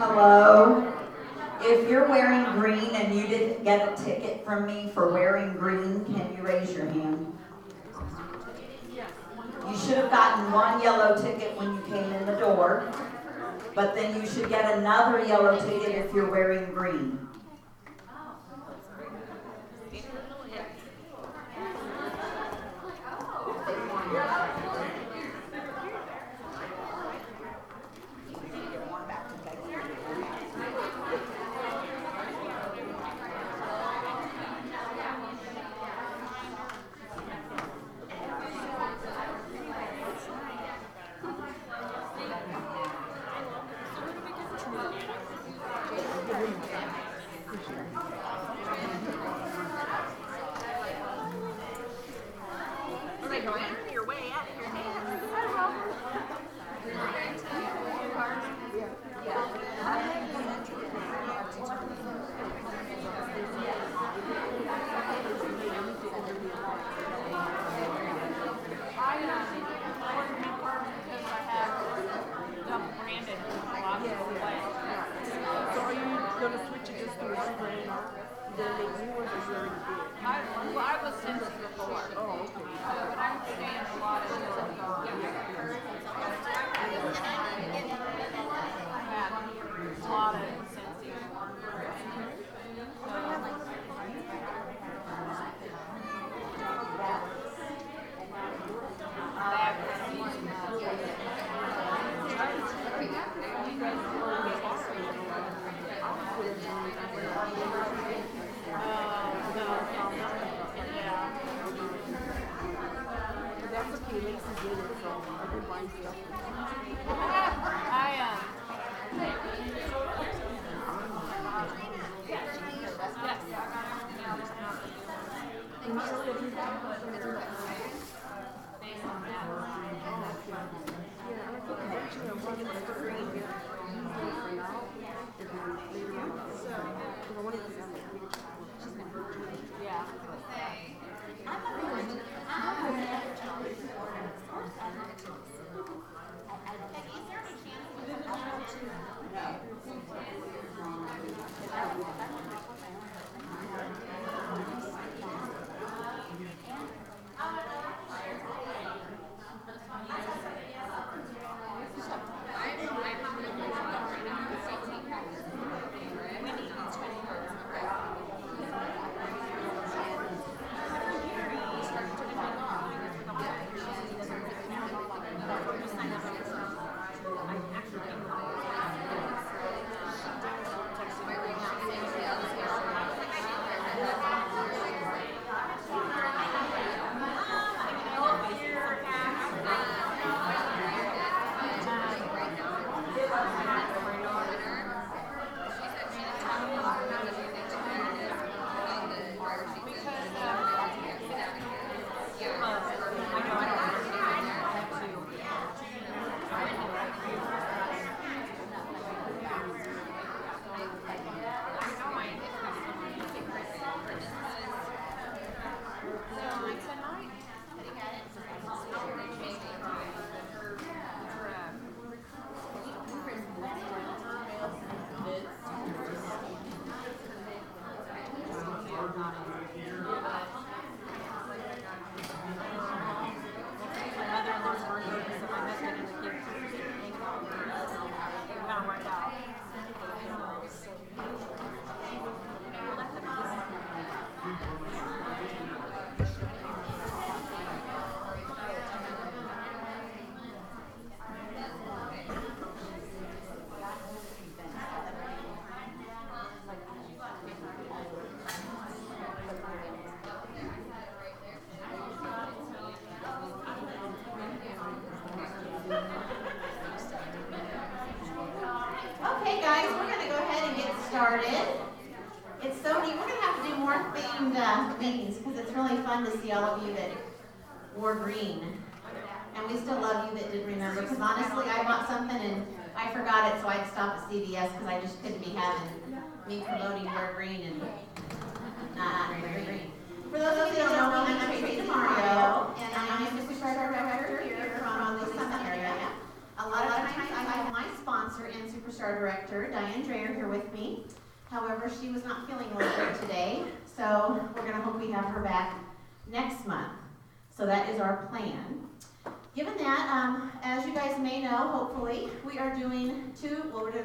Hello? If you're wearing green and you didn't get a ticket from me for wearing green, can you raise your hand? You should have gotten one yellow ticket when you came in the door, but then you should get another yellow ticket if you're wearing green. Meetings because it's really fun to see all of you that wore green, and we still love you that did remember, because honestly I bought something and I forgot it, so I'd stop at CVS because I just couldn't be having me promoting wear green and not wear green. For those of you that don't know, I'm Tracy Mario, and I'm a Mr. Director here from the Summit area. A lot of times I have my sponsor and Superstar Director, Diane Dreyer, here with me. However, she was not feeling well good today, so we're going to hope we have her back next month. So that is our plan. Given that, as you guys may know, hopefully, we're doing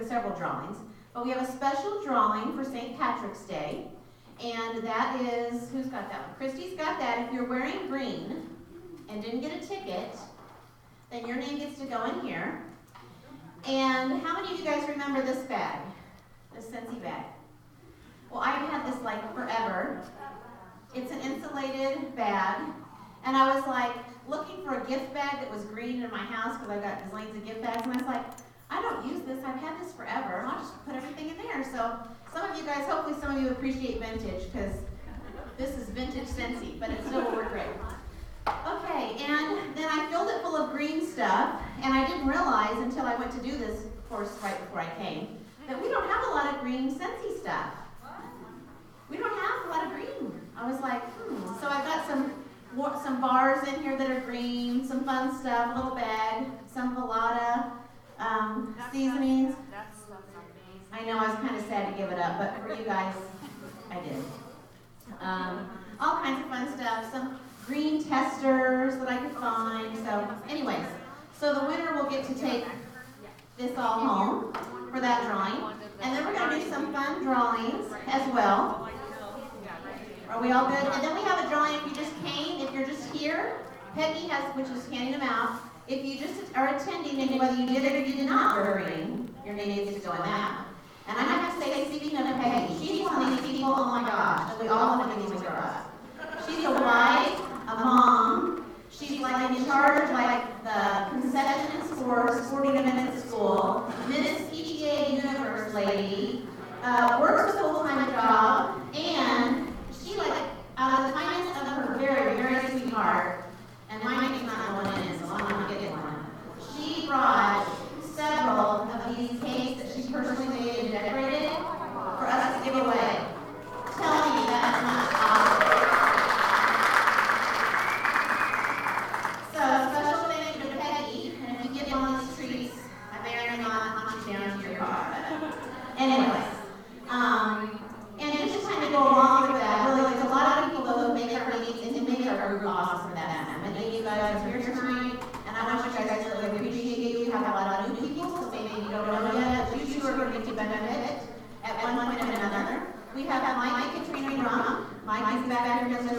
several drawings, but we have a special drawing for St. Patrick's Day, and that is, who's got that one? Christy's got that. If you're wearing green and didn't get a ticket, then your name gets to go in here. And how many of you guys remember this bag? This Scentsy bag? Well, I've had this like forever. It's an insulated bag, and I was like looking for a gift bag that was green in my house because I've got zillions of gift bags, and I was like, I don't use this. I've had this forever. I'll just put everything in there. So some of you guys, hopefully some of you appreciate vintage because this is vintage Scentsy, but it still will work great. Okay, and then I filled it full of green stuff, and I didn't realize until I went to do this course right before I came that we don't have a lot of green Scentsy stuff. We don't have a lot of green. I was like, So I've got some bars in here that are green, some fun stuff, a little bag, some Velada seasonings. I know I was kind of sad to give it up, but for you guys, I did. All kinds of fun stuff, some green testers that I could find. So anyways, so the winner will get to take this all home for that drawing. And then we're going to do some fun drawings as well. Are we all good? And then we have a drawing if you just came, if you're just here. Peggy has, which is handing them out. If you just are attending, and whether you did it or you did not wear green, your name needs to go in that. And I have to say, speaking of Peggy, she's one of these people, oh my gosh, that we all want to be up. She's a wife, a mom. She's like in charge of like the concessions for sporting events at school, Miss PTA Universe lady, works a full-time job, and she like out of the kindness of her very, very sweet heart, and mine is not going in, so I'm not getting one. She brought several of these cakes that she personally made and decorated for us to give away. Tell me that's not awesome. So special thank you to Peggy, and if you get one of these treats, I may or may not hunt you down to your car. Anyways, and just kind of go along with that, really, there's a lot of people who make our meetings and make our group awesome for that. And then you guys are here tonight, and I want you guys to really appreciate you. We have a lot of new people, so maybe you don't know yet, but you two are going to benefit at one point or another. We have Mike and Katrina Rum. Mike is back here, Mr.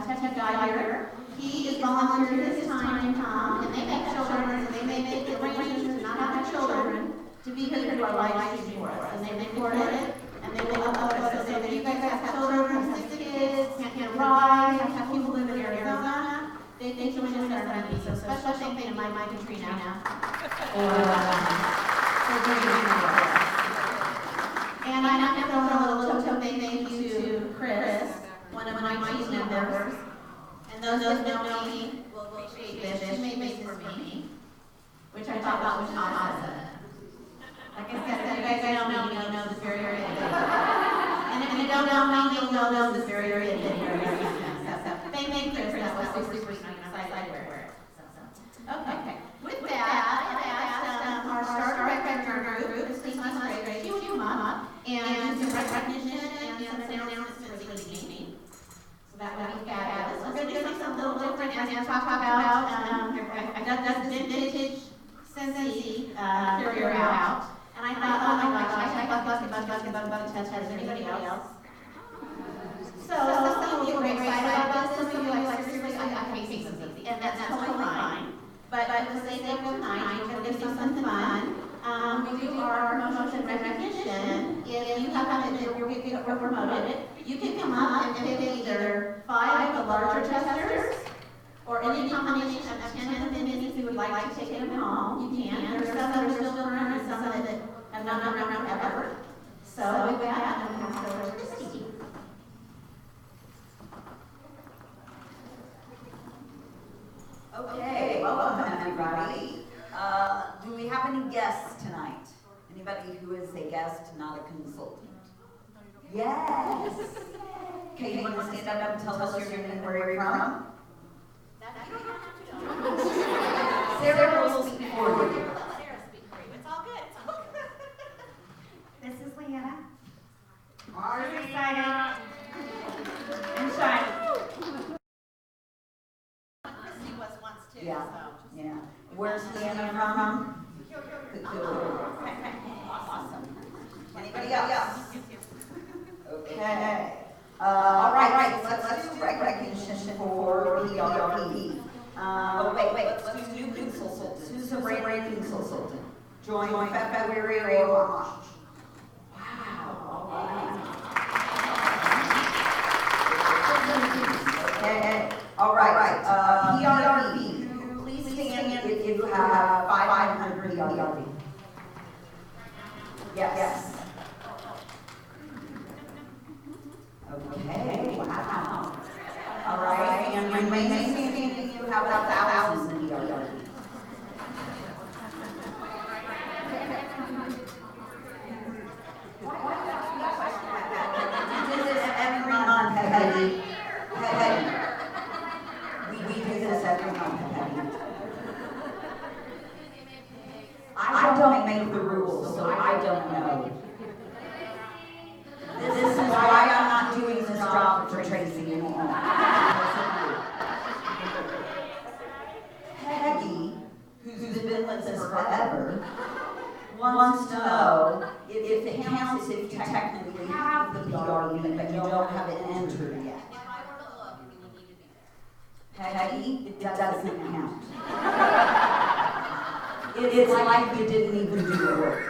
Tech guy here. He is volunteering his time to come, and they make children, and they make arrangements to not have children to be here to our live stream for us. And they record it, and they will upload it. So if you guys have children, 6 kids, can't ride, have people live in Arizona, they join us in our family. So special thank you to Mike and Katrina for being here for us. And I'm not going to throw a little thank you to Chris, one of my team members. And those that know me will appreciate this. She made this for me, which I thought was awesome. Like I said, if you guys don't know me, you know this very, very good. And if you don't know me, you'll know this very, very good. Thank you, Chris. That was super sweet. I wear it. Okay. With that, I asked our star director in our group, Stacey Musgrave, she will come up and do some recognition and some announcements for the evening. So that would be fabulous. We're going to do something a little different and talk about, I got this vintage Scentsy carrier out. And I thought, oh my gosh, I love bug test. Has anybody else? So some of you are excited about this, some of you are like, seriously, I hate Scentsy. And that's totally fine. But for the sake of tonight, we're going to do something fun. We do our promotion recognition. If you have it, if you're promoted, you can come up and pick either 5 of the larger testers or any combination of 10 of the minis who would like to take them home. You can. There's some that are still current and some that have not been around ever. So with that, I'm going to pass it over to Christy. Okay, welcome everybody. Do we have any guests tonight? Anybody who is a guest, not a consultant? Yes. Okay, you want to stand up and tell us your name and where you're from? Sarah will speak for you. Where's Leanna from? Peculiar. Awesome. Anybody else? Okay. All right, let's do recognition for PRP. Wait, let's do new consultants. Who's a brand new consultant? Join February or March. Wow, all right. Okay, all right, PRP. Please stand if you have 500 PRP. Yes. Okay, wow. All right, and remain standing if you have 1,000 PRP. We do this every month, Peggy. We do this every month, Peggy. I don't make the rules, so I don't know. This is why I'm not doing this job for Tracy anymore. Peggy, who's been with us forever, wants to know if it counts if you technically have the PRP, but you don't have it entered yet. Peggy, it doesn't count. It's like you didn't even do the work.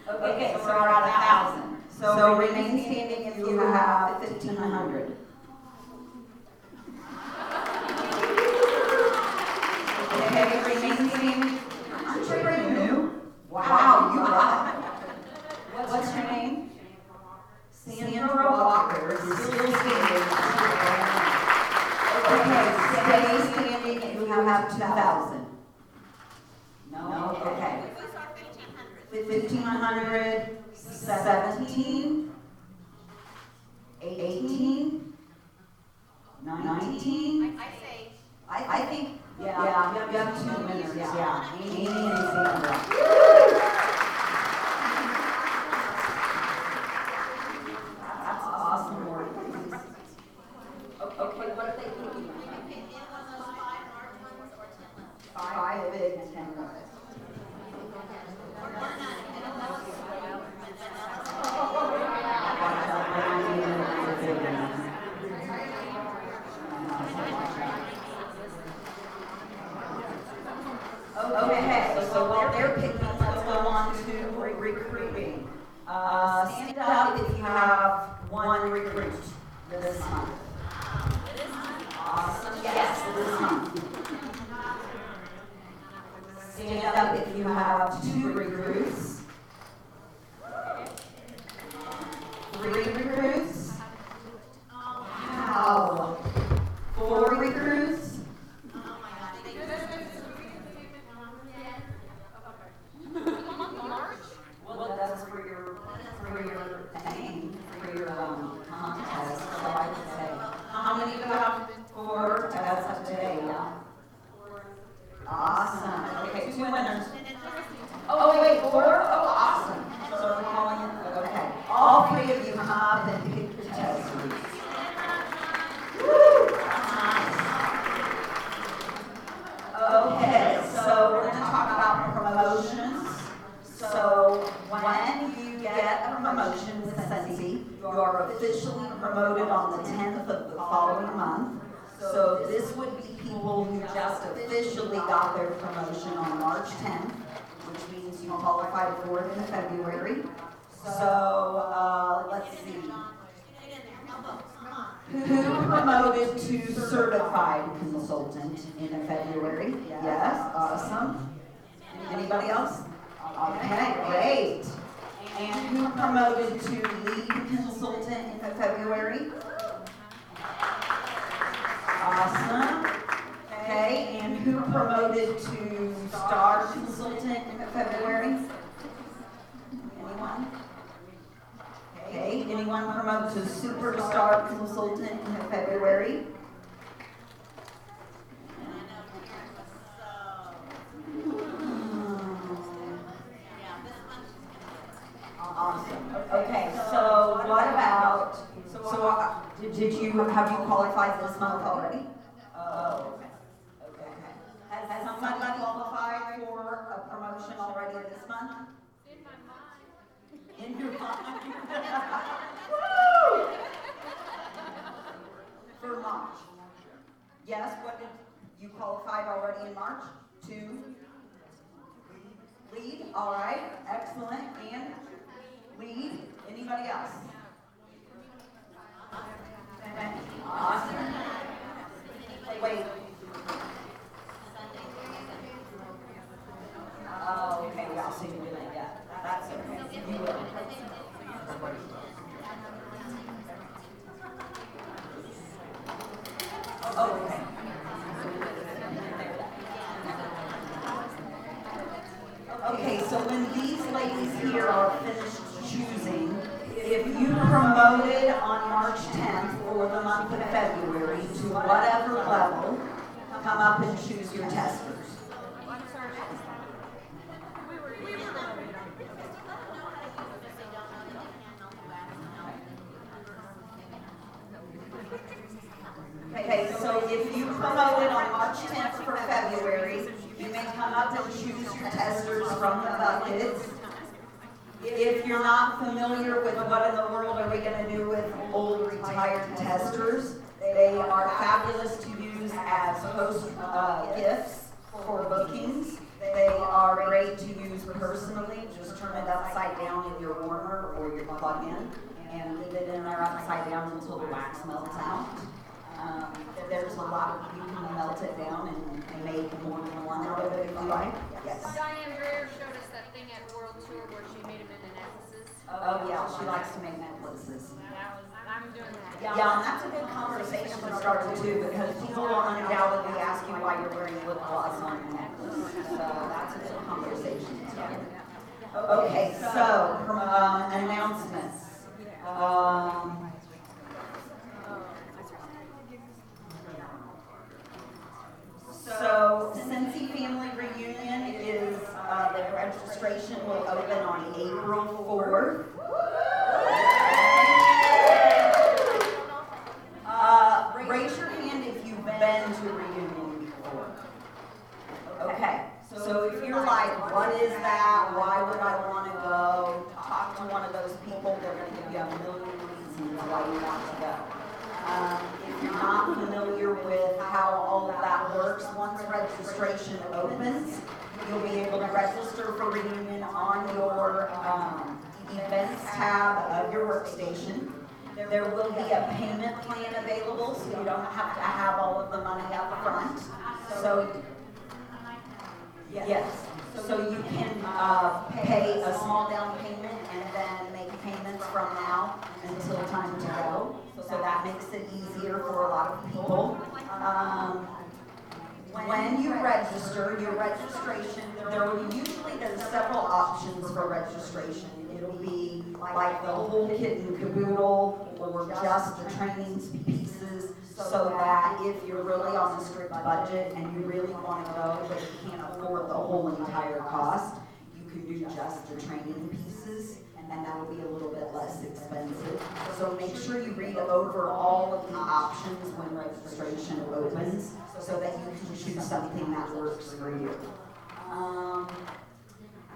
Okay, so we're at 1,000. So remain standing if you have 1,500. Okay, remain standing. Aren't you pretty new? Wow, you are. What's your name? Sandra Walker is still standing. Okay, stay standing if you have 2,000. No? Okay. 1,500, 17, 18, 19. I think, yeah, you have 2 winners, yeah. Amy and Sandra. That's awesome work. Okay, what are they picking? 5 big and 10 little. Okay, so while they're picking, let's go on to recruiting. Stand up if you have 1 recruit this month. Awesome. Yes, this month. Stand up if you have 2 recruits. 3 recruits. Wow. 4 recruits. Well, that's for your thing, for your contest. So I would say, how many do you have? 4. That's up today, yeah. Awesome. Okay, 2 winners. Oh, wait, 4? Oh, awesome. So we're calling it, okay. All 3 of you come up and pick your test groups. Woo! That's nice. Okay, so we're going to talk about promotions. So when you get a promotion with Sensi, you are officially promoted on the 10th of the following month. So this would be people who just officially got their promotion on March 10th, which means you qualified for it in February. So let's see. Who promoted to certified consultant in February? Yes, awesome. Anybody else? Okay, great. And who promoted to lead consultant in February? Awesome. Okay, and who promoted to star consultant in February? Anyone? Okay, anyone promoted to superstar consultant in February? Awesome. Okay, so what about, have you qualified this month already? Oh, promotion already this month? In my mind. In your mind? Woo! For March. Yes, what did you qualified already in March? To lead, all right, excellent. And lead, anybody else? Awesome. Wait. Oh, okay, yeah, so you do that, yeah. That's okay. You will. Oh, okay. Okay, so when these ladies here are finished choosing, if you promoted on March 10th for the month of February to whatever level, come up and choose your testers. Okay, so if you promoted on March 10th for February, you may come up and choose your testers from the buckets. If you're not familiar with what in the world are we going to do with old retired testers, they are fabulous to use as host gifts for bookings. They are great to use personally. Just turn it upside down in your warmer or your plug-in and leave it in there upside down until the wax melts out. There's a lot of, you can melt it down and make more than one out of it if you like. Yes. Diane Dreher showed us that thing at World Tour where she made them into necklaces. Oh yeah, she likes to make necklaces. I'm doing that. Yeah, and that's a good conversation to start too, because people will undoubtedly ask you why you're wearing lip gloss on your necklace. So that's a good conversation to start. Okay, so announcements. So, Cincy Family Reunion is, the registration will open on April 4th. Raise your hand if you've been to a reunion before. Okay, so if you're like, what is that? Why would I want to go? Talk to one of those people. They're going to give you a million reasons why you want to go. If you're not familiar with how all of that works, once registration opens, you'll be able to register for reunion on your events tab of your workstation. There will be a payment plan available, so you don't have to have all of the money up front. So, yes, so you can pay a small down payment and then make payments from now until time to go. So that makes it easier for a lot of people. When you register, your registration, there's several options for registration. It'll be like the whole kit and caboodle, or just the training pieces, so that if you're really on a strict budget and you really want to go, but you can't afford the whole entire cost, you can do just the training pieces, and that will be a little bit less expensive. So make sure you read over all of the options when registration opens, so that you can choose something that works for you.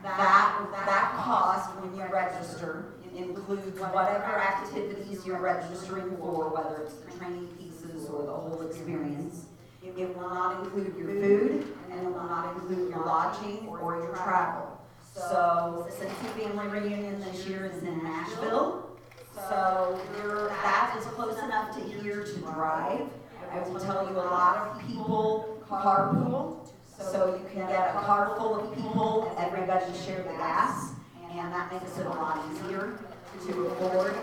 That cost when you register includes whatever activities you're registering for, whether it's the training pieces or the whole experience. It will not include your food, and it will not include your lodging or your travel. So, Cincy Family Reunion this year is in Nashville. So, that is close enough to here to drive. I will tell you, a lot of people carpool. So you can get a car full of people, everybody share the gas, and that makes it a lot easier to afford.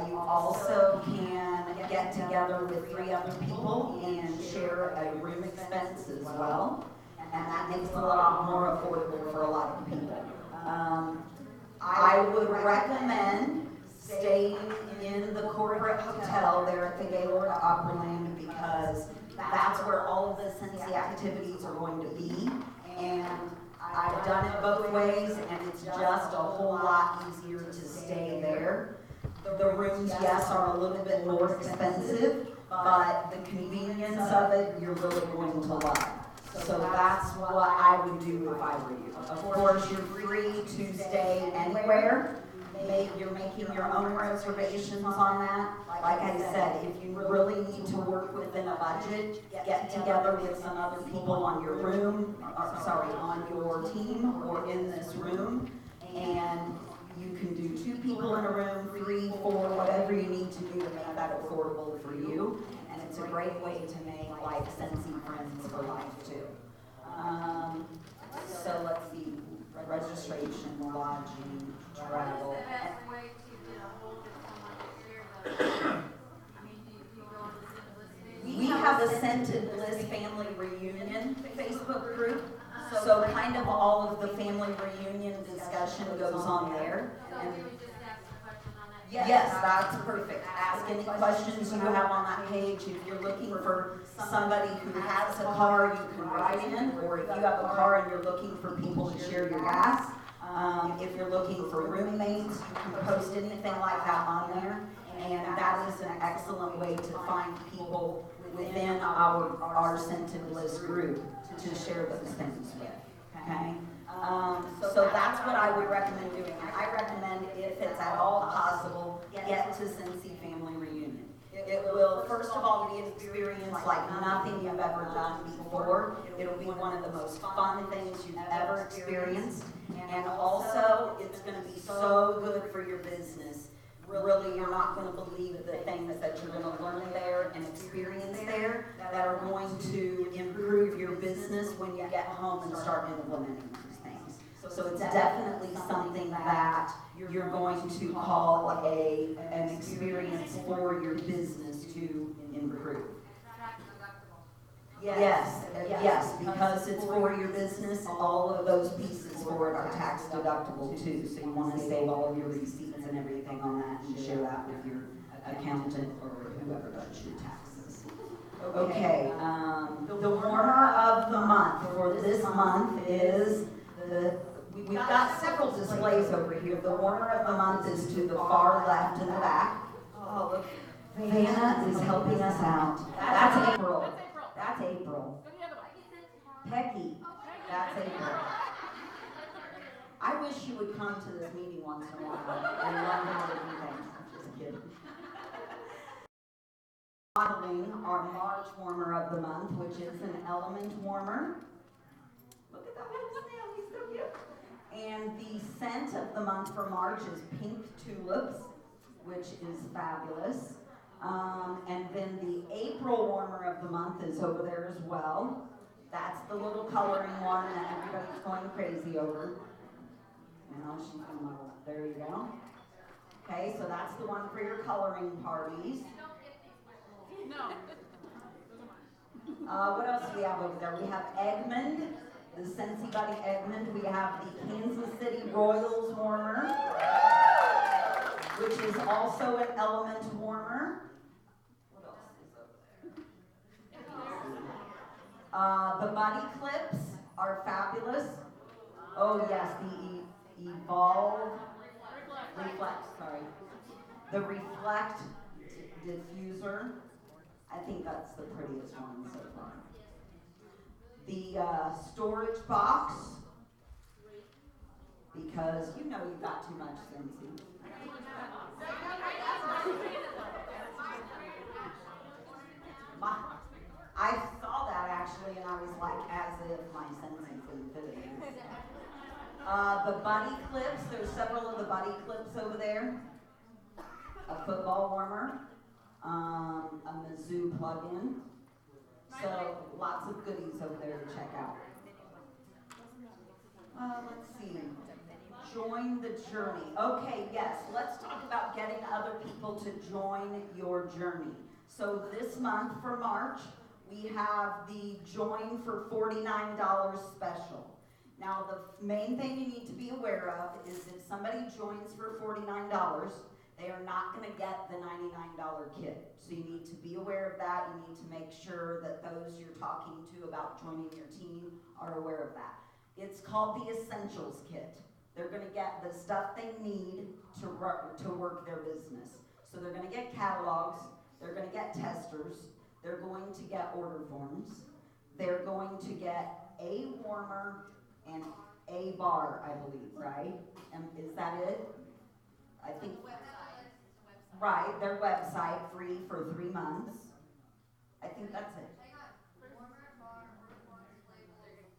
You also can get together with 3 other people and share a room expense as well, and that makes it a lot more affordable for a lot of people. I would recommend staying in the corporate hotel there at the Gaylord Opryland, because that's where all of the Cincy activities are going to be, and I've done it both ways, and it's just a whole lot easier to stay there. The rooms, yes, are a little bit more expensive, but the convenience of it, you're really going to love. So that's what I would do if I were you. Of course, you're free to stay anywhere. You're making your own reservations on that. Like I said, if you really need to work within a budget, get together with some other people on your on your team or in this room, and you can do 2 people in a room, 3, 4, whatever you need to do to make that affordable for you. And it's a great way to make like Sensi friends for life too. So let's see, registration, lodging, travel. What's the best way to get a hold of someone to share those? I mean, do you go on the list? We have a Scented Bliss Family Reunion Facebook group, so kind of all of the family reunion discussion goes on there. So we would just ask a question on that? Yes, that's perfect. Ask any questions you have on that page. If you're looking for somebody who has a car you can ride in, or if you have a car and you're looking for people to share your gas, if you're looking for roommates, you can post anything like that on there. And that is an excellent way to find people within our Scented Bliss group to share those things with, okay? So that's what I would recommend doing. I recommend, if it's at all possible, get to Cincy Family Reunion. It will, first of all, be an experience like nothing you've ever done before. It'll be one of the most fun things you've ever experienced. And also, it's going to be so good for your business. Really, you're not going to believe the things that you're going to learn there and experience there that are going to improve your business when you get home and start implementing these things. So it's definitely something that you're going to call an experience for your business to improve. Yes, because it's for your business, all of those pieces for it are tax deductible too. So you want to save all of your receipts and everything on that and share that with your accountant or whoever does your taxes. Okay, the warmer of the month for this month is we've got several displays over here. The warmer of the month is to the far left in the back. Oh, look, Vanna is helping us out. That's April. That's April. Peggy. That's April. I wish you would come to this meeting once in a while and learn how to do things. I'm just kidding. Modeling our March warmer of the month, which is an element warmer. Look at that little snail, he's so cute. And the scent of the month for March is pink tulips, which is fabulous. And then the April warmer of the month is over there as well. That's the little coloring one that everybody's going crazy over. Now she's going to model. There you go. Okay, so that's the one for your coloring parties. No. What else do we have over there? We have Egmond, the Scentsy Buddy Egmond. We have the Kansas City Royals warmer, which is also an element warmer. What else is over there? The Buddy Clips are fabulous. Oh yes, the The Reflect diffuser. I think that's the prettiest one so far. The storage box, because you know you've got too much Scentsy. I saw that actually, and I was like, as if my Scentsy couldn't fit in there. The Buddy Clips, there's several of the Buddy Clips over there. A football warmer, a Mizzou plug-in. So lots of goodies over there to check out. Let's see. Join the journey. Okay, yes, let's talk about getting other people to join your journey. So this month for March, we have the Join for $49 special. Now, the main thing you need to be aware of is if somebody joins for $49, they are not going to get the $99 kit. So you need to be aware of that. You need to make sure that those you're talking to about joining your team are aware of that. It's called the Essentials Kit. They're going to get the stuff they need to work their business. So they're going to get catalogs, they're going to get testers, they're going to get order forms, they're going to get a warmer and a bar, I believe, right? And is that it? I think, right, their website, free for 3 months. I think that's it. Hang on. Warmer, bar, order forms, labels.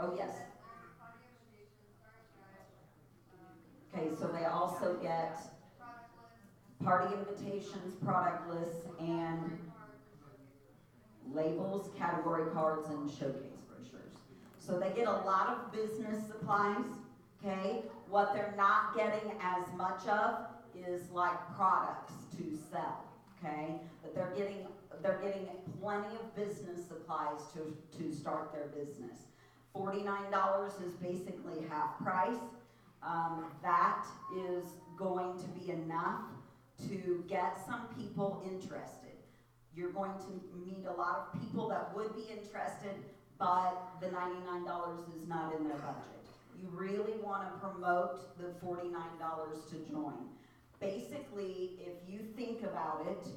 Oh, yes. Party invitations, start Okay, so they also get product list. party invitations, product lists, and labels, category cards, and showcase brochures. So they get a lot of business supplies, okay? What they're not getting as much of is like products to sell, okay? But they're getting plenty of business supplies to start their business. $49 is basically half price. That is going to be enough to get some people interested. You're going to meet a lot of people that would be interested, but the $99 is not in their budget. You really want to promote the $49 to join. Basically, if you think about it,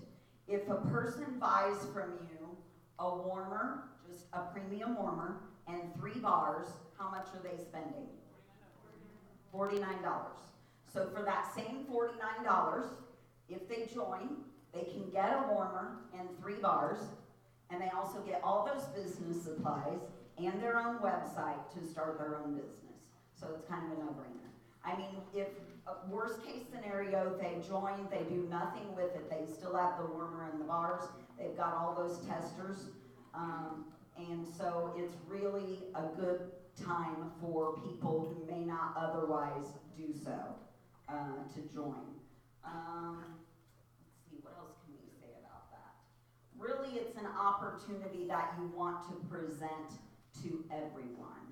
if a person buys from you a warmer, just a premium warmer, and 3 bars, how much are they spending? $49. So for that same $49, if they join, they can get a warmer and 3 bars, and they also get all those business supplies and their own website to start their own business. So it's kind of a no-brainer. I mean, if worst case scenario, they join, they do nothing with it, they still have the warmer and the bars, they've got all those testers, and so it's really a good time for people who may not otherwise do so to join. Let's see, what else can we say about that? Really, it's an opportunity that you want to present to everyone,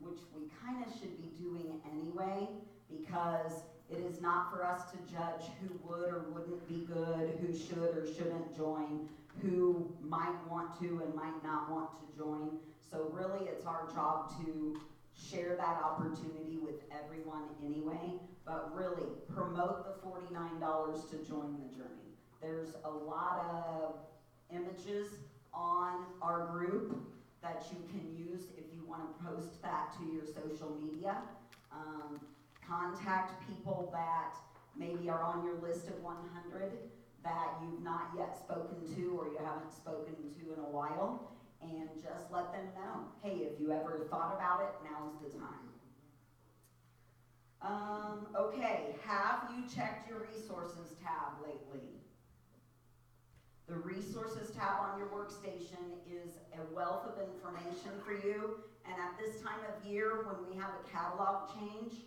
which we kind of should be doing anyway, because it is not for us to judge who would or wouldn't be good, who should or shouldn't join, who might want to and might not want to join. So really, it's our job to share that opportunity with everyone anyway, but really promote the $49 to join the journey. There's a lot of images on our group that you can use if you want to post that to your social media. Contact people that maybe are on your list of 100 that you've not yet spoken to or you haven't spoken to in a while, and just let them know, hey, if you ever thought about it, now's the time. Okay, have you checked your resources tab lately? The resources tab on your workstation is a wealth of information for you, and at this time of year when we have a catalog change,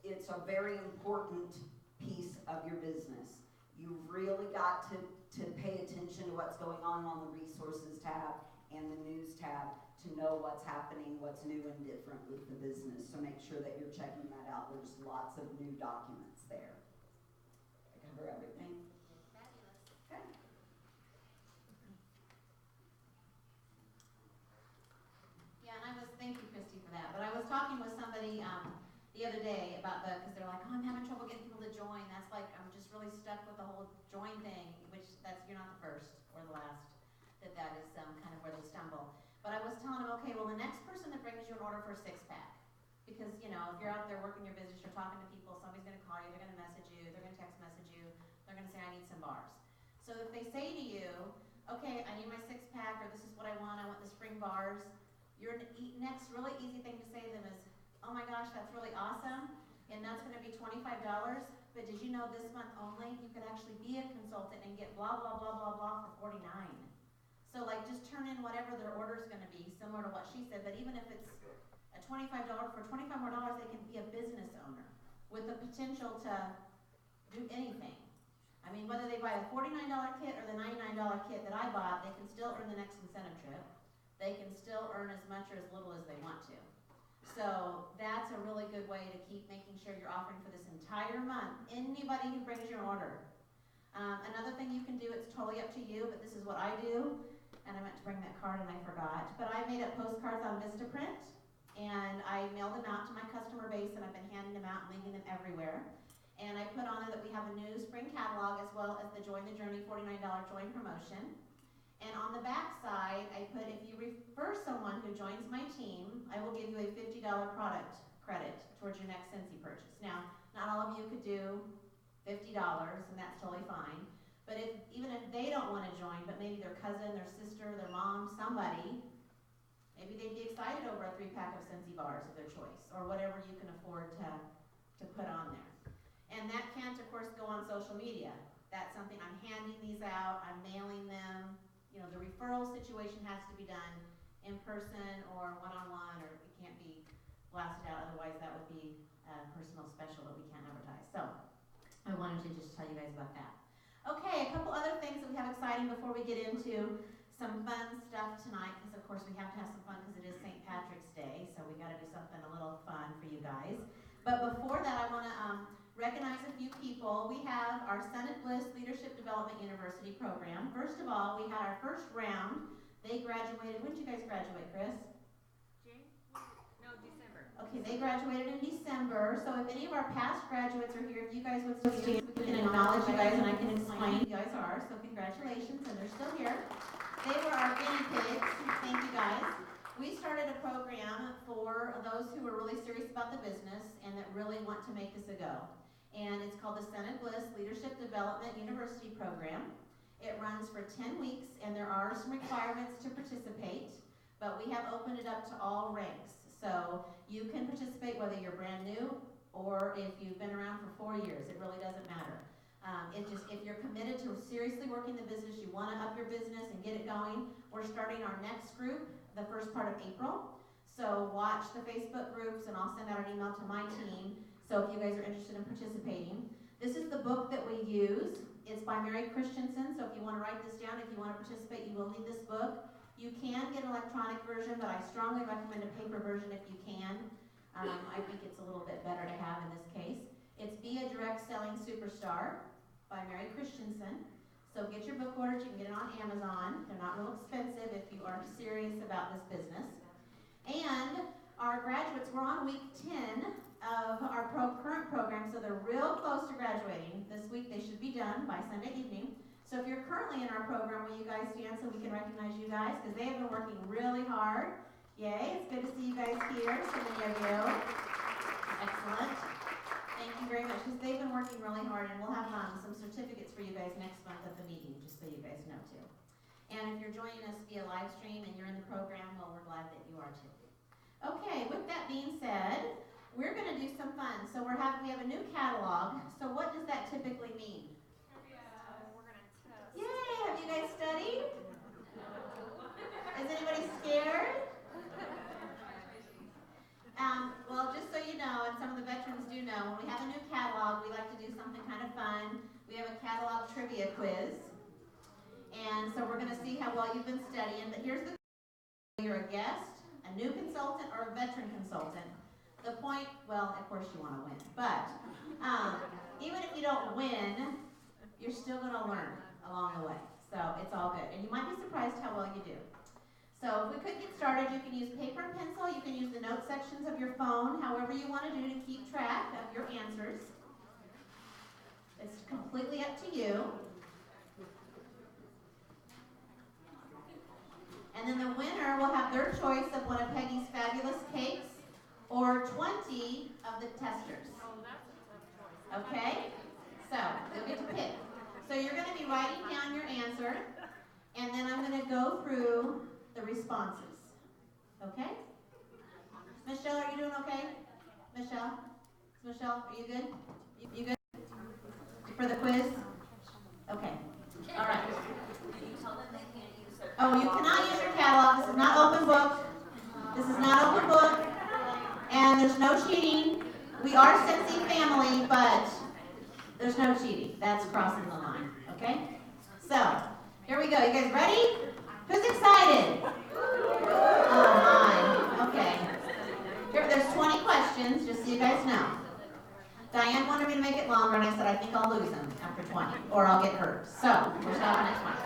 it's a very important piece of your business. You've really got to pay attention to what's going on the resources tab and the news tab to know what's happening, what's new and different with the business. So make sure that you're checking that out. There's lots of new documents there. I cover everything? Fabulous. Okay. Yeah, and thank you, Christy, for that. But I was talking with somebody the other day about because they're like, oh, I'm having trouble getting people to join. That's like, I'm just really stuck with the whole join thing, which you're not the first or the last that is kind of where they stumble. But I was telling them, okay, well, the next person that brings you an order for a 6-pack, because, you know, if you're out there working your business, you're talking to people, somebody's going to call you, they're going to message you, they're going to text message you, they're going to say, I need some bars. So if they say to you, okay, I need my 6-pack, or this is what I want the spring bars, your next really easy thing to say to them is, oh my gosh, that's really awesome, and that's going to be $25, but did you know this month only, you could actually be a consultant and get blah, blah, blah, blah, blah for $49. So like just turn in whatever their order is going to be, similar to what she said, but even if it's a $25, for $25 more, they can be a business owner with the potential to do anything. I mean, whether they buy a $49 kit or the $99 kit that I bought, they can still earn the next incentive trip. They can still earn as much or as little as they want to. So that's a really good way to keep making sure you're offering for this entire month. Anybody who brings you an order. Another thing you can do, it's totally up to you, but this is what I do. And I meant to bring that card and I forgot. But I made up postcards on Vistaprint, and I mailed them out to my customer base, and I've been handing them out and leaving them everywhere. And I put on there that we have a new spring catalog as well as the Join the Journey $49 join promotion. And on the back side, I put, if you refer someone who joins my team, I will give you a $50 product credit towards your next Scentsy purchase. Now, not all of you could do $50, and that's totally fine. But even if they don't want to join, but maybe their cousin, their sister, their mom, somebody, maybe they'd be excited over a 3-pack of Scentsy bars of their choice, or whatever you can afford to put on there. And that can't, of course, go on social media. That's something I'm handing these out, I'm mailing them. You know, the referral situation has to be done in person or one-on-one, or it can't be blasted out, otherwise that would be a personal special that we can't advertise. So, I wanted to just tell you guys about that. Okay, a couple other things that we have exciting before we get into some fun stuff tonight, because of course we have to have some fun because it is St. Patrick's Day, so we got to do something a little fun for you guys. But before that, I want to recognize a few people. We have our Sun at Bliss Leadership Development University program. First of all, we had our first round. They graduated. When did you guys graduate, Chris? December. Okay, they graduated in December, so if any of our past graduates are here, if you guys would stand, we can acknowledge you guys and I can explain who you guys are, so congratulations, and they're still here. They were our guinea pigs, thank you guys. We started a program for those who are really serious about the business and that really want to make this a go. And it's called the Sun at Bliss Leadership Development University Program. It runs for 10 weeks, and there are some requirements to participate, but we have opened it up to all ranks. So you can participate whether you're brand new or if you've been around for 4 years. It really doesn't matter. If you're committed to seriously working the business, you want to up your business and get it going, we're starting our next group the first part of April. So watch the Facebook groups, and I'll send out an email to my team. So if you guys are interested in participating, this is the book that we use. It's by Mary Christensen. So if you want to write this down, if you want to participate, you will need this book. You can get an electronic version, but I strongly recommend a paper version if you can. I think it's a little bit better to have in this case. It's Be a Direct Selling Superstar by Mary Christensen. So get your book orders. You can get it on Amazon. They're not real expensive if you are serious about this business. And our graduates, we're on week 10 of our current program, so they're real close to graduating. This week they should be done by Sunday evening. So if you're currently in our program, will you guys stand so we can recognize you guys? Because they have been working really hard. Yay, it's good to see you guys here, so many of you. Excellent. Thank you very much, because they've been working really hard, and we'll have some certificates for you guys next month at the meeting, just so you guys know too. And if you're joining us via live stream and you're in the program, well, we're glad that you are too. Okay, with that being said, we're going to do some fun. So we have a new catalog. So what does that typically mean? Yay! Have you guys studied? Is anybody scared? Well, just so you know, and some of the veterans do know, when we have a new catalog, we like to do something kind of fun. We have a catalog trivia quiz. And so we're going to see how well you've been studying. But here's the question. You're a guest, a new consultant, or a veteran consultant. The point, well, of course you want to win. But even if you don't win, you're still going to learn along the way. So it's all good. And you might be surprised how well you do. So if we could get started, you can use paper and pencil. You can use the note sections of your phone, however you want to do to keep track of your answers. It's completely up to you. And then the winner will have their choice of one of Peggy's fabulous cakes or 20 of the testers. Oh, that's a tough choice. Okay? So you'll get to pick. So you're going to be writing down your answer, and then I'm going to go through the responses. Okay? Michelle, are you doing okay? Michelle, are you good? You good? For the quiz? Okay. All right. Can you tell them they can't use their Oh, you cannot use your catalog. This is not open book. This is not open book. And there's no cheating. We are Scentsy family, but there's no cheating. That's crossing the line. Okay? So, here we go. You guys ready? Who's excited? Oh my. Okay. There's 20 questions, just so you guys know. Diane wanted me to make it longer, and I said I think I'll lose them after 20, or I'll get hurt. So, we're stopping at 20.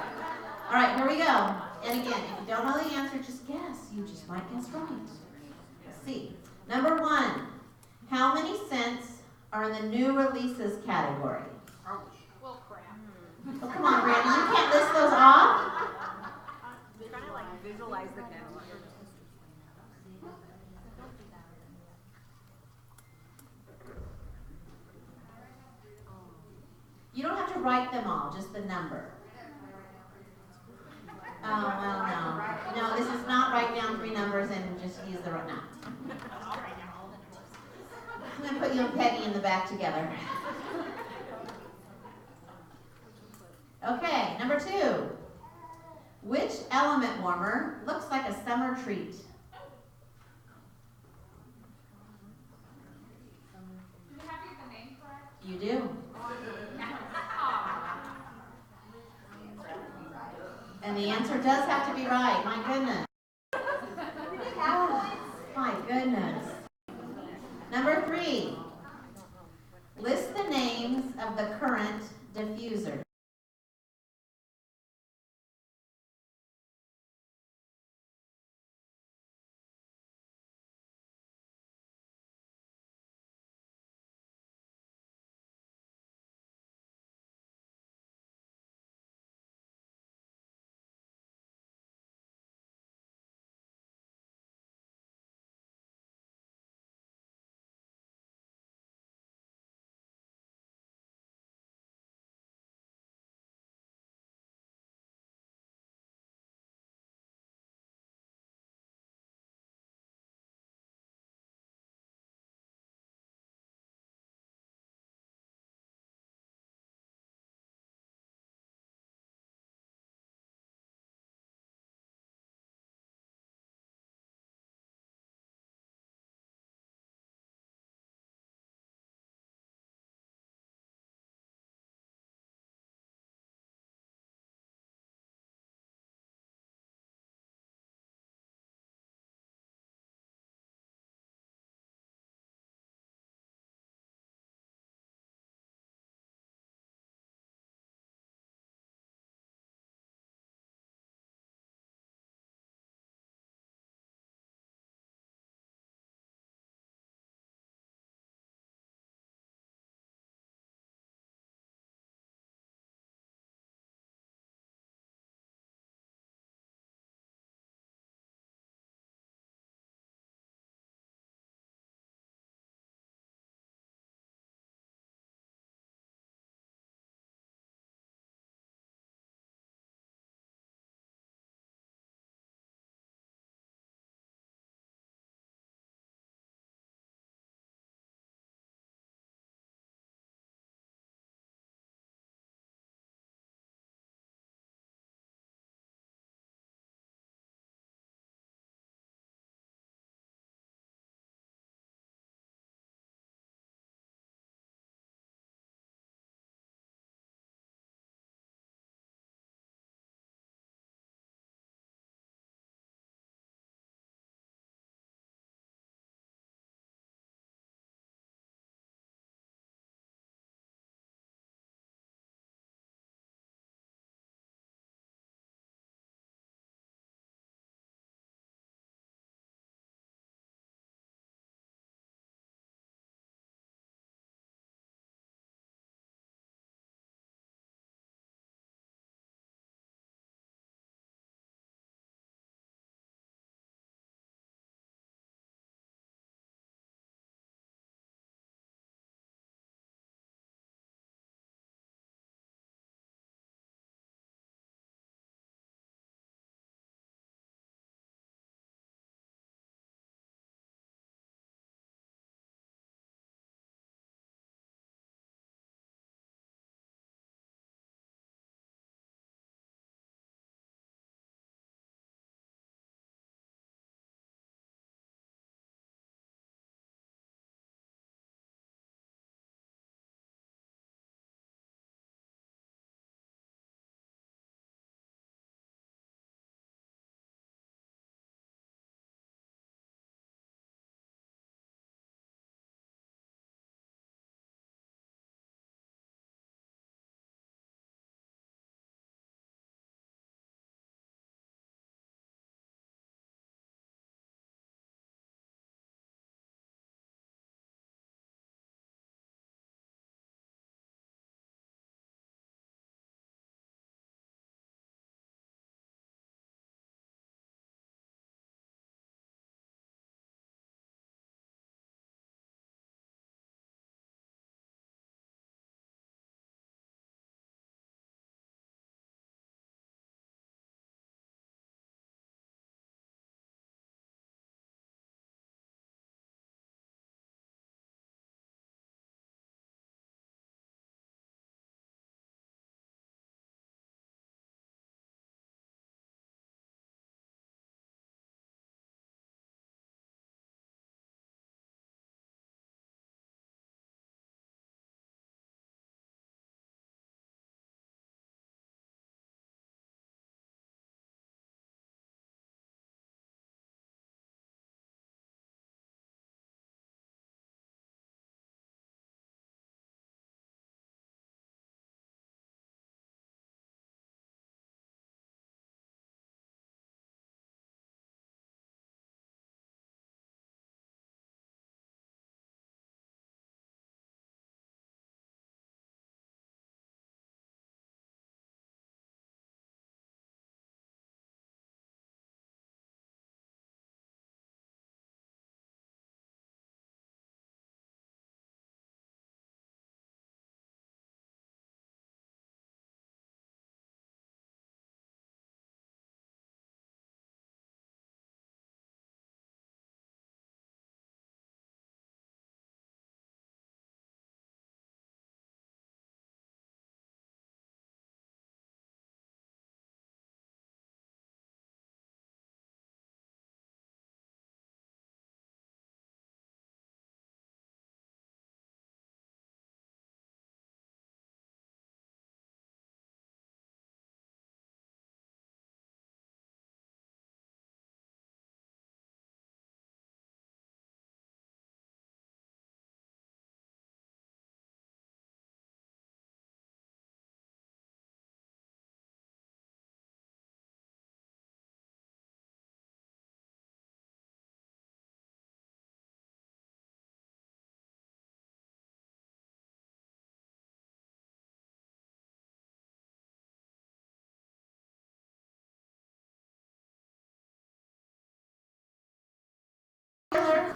All right, here we go. And again, if you don't know the answer, just guess. You just might guess right. Let's see. Number 1. How many scents are in the new releases category? Well, crap. Oh, come on, Brandon. You can't list those off? You don't have to write them all, just the number. Oh, well, no. No, this is not write down 3 numbers and just use the right now. I'm going to put you and Peggy in the back together. Okay, number 2. Which element warmer looks like a summer treat? Do you have to get the name correct? You do. And the answer does have to be right. My goodness. My goodness. Number 3. List the names of the current diffuser.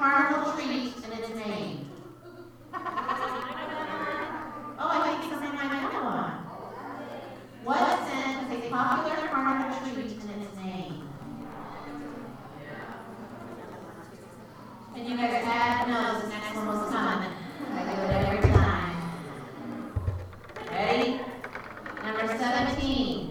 carnival treat in its name? Oh, I think something I might know on. What scent is a popular carnival treat in its name? And you guys had to know this next one was coming. I do it every time. Ready? Number 17.